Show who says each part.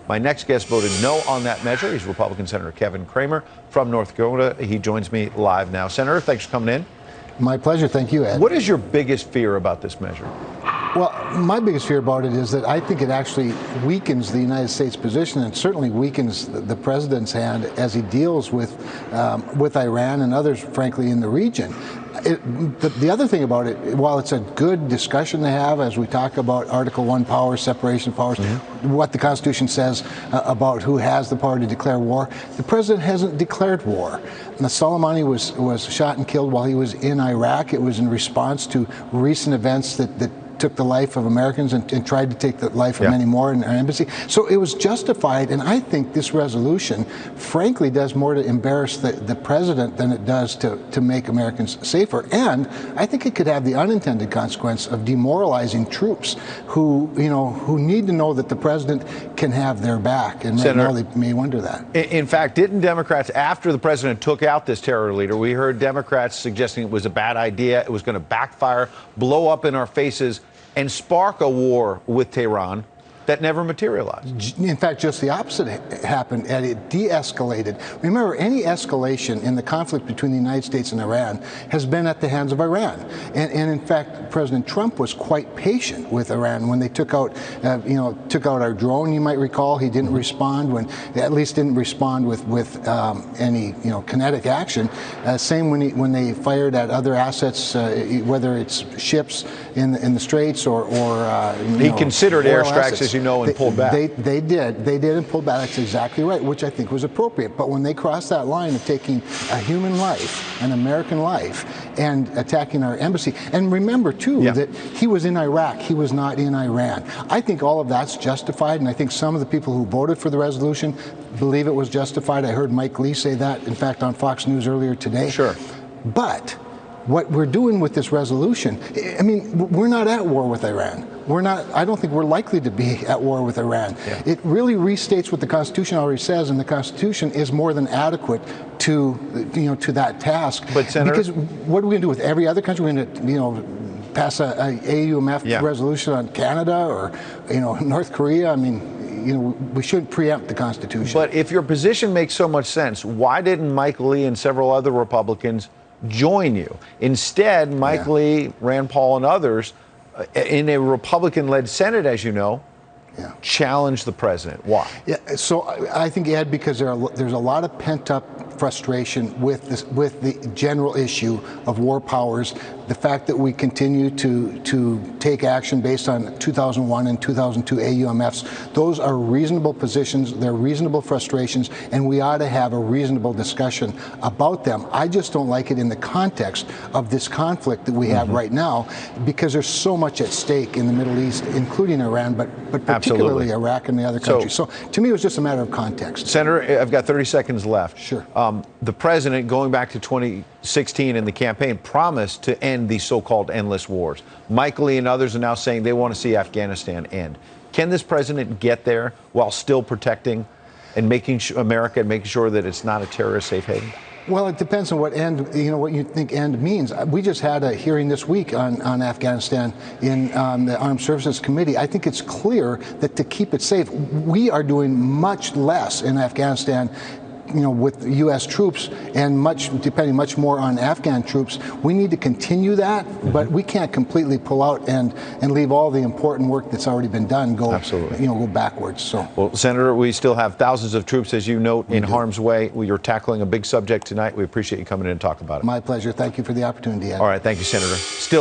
Speaker 1: My next guest voted no on that measure. He's Republican Senator Kevin Cramer from North Dakota. He joins me live now. Senator, thanks for coming in.
Speaker 2: My pleasure. Thank you, Ed.
Speaker 1: What is your biggest fear about this measure?
Speaker 2: Well, my biggest fear about it is that I think it actually weakens the United States position and certainly weakens the president's hand as he deals with Iran and others, frankly, in the region. The other thing about it, while it's a good discussion to have as we talk about Article 1 powers, separation of powers, what the Constitution says about who has the power to declare war, the president hasn't declared war. Soleimani was shot and killed while he was in Iraq. It was in response to recent events that took the life of Americans and tried to take the life of many more in our embassy. So it was justified, and I think this resolution, frankly, does more to embarrass the president than it does to make Americans safer. And I think it could have the unintended consequence of demoralizing troops who need to know that the president can have their back. And right now they may wonder that.
Speaker 1: In fact, didn't Democrats, after the president took out this terror leader, we heard Democrats suggesting it was a bad idea, it was going to backfire, blow up in our faces, and spark a war with Tehran that never materialized.
Speaker 2: In fact, just the opposite happened, and it de-escalated. Remember, any escalation in the conflict between the United States and Iran has been at the hands of Iran. And in fact, President Trump was quite patient with Iran when they took out our drone. You might recall he didn't respond at least didn't respond with any kinetic action. Same when they fired at other assets, whether it's ships in the straits or
Speaker 1: he considered airstrikes, as you know, and pulled back.
Speaker 2: They did and pulled back. That's exactly right, which I think was appropriate. But when they crossed that line of taking a human life, an American life, and attacking our embassy, and remember too that he was in Iraq, he was not in Iran. I think all of that's justified, and I think some of the people who voted for the resolution believe it was justified. I heard Mike Lee say that, in fact, on Fox News earlier today.
Speaker 1: Sure.
Speaker 2: But what we're doing with this resolution, I mean, we're not at war with Iran. I don't think we're likely to be at war with Iran. It really restates what the Constitution already says, and the Constitution is more than adequate to that task.
Speaker 1: But Senator,
Speaker 2: because what are we going to do with every other country? We're going to pass a AUMF resolution on Canada or North Korea? I mean, we shouldn't preempt the Constitution.
Speaker 1: But if your position makes so much sense, why didn't Mike Lee and several other Republicans join you? Instead, Mike Lee, Rand Paul, and others in a Republican-led Senate, as you know, challenged the president. Why?
Speaker 2: Yeah, so I think, Ed, because there's a lot of pent-up frustration with the general issue of war powers, the fact that we continue to take action based on 2001 and 2002 AUMFs. Those are reasonable positions, they're reasonable frustrations, and we ought to have a reasonable discussion about them. I just don't like it in the context of this conflict that we have right now, because there's so much at stake in the Middle East, including Iran, but particularly Iraq and the other countries. So to me, it was just a matter of context.
Speaker 1: Senator, I've got 30 seconds left.
Speaker 2: Sure.
Speaker 1: The president, going back to 2016 in the campaign, promised to end these so-called endless wars. Mike Lee and others are now saying they want to see Afghanistan end. Can this president get there while still protecting and making sure America and making sure that it's not a terrorist safe haven?
Speaker 2: Well, it depends on what end, what you think end means. We just had a hearing this week on Afghanistan in the Armed Services Committee. I think it's clear that to keep it safe, we are doing much less in Afghanistan with U.S. troops and depending much more on Afghan troops. We need to continue that, but we can't completely pull out and leave all the important work that's already been done go backwards. So,
Speaker 1: well, Senator, we still have thousands of troops, as you note, in harm's way. You're tackling a big subject tonight. We appreciate you coming in and talking about it.
Speaker 2: My pleasure. Thank you for the opportunity, Ed.
Speaker 1: All right. Thank you, Senator. Still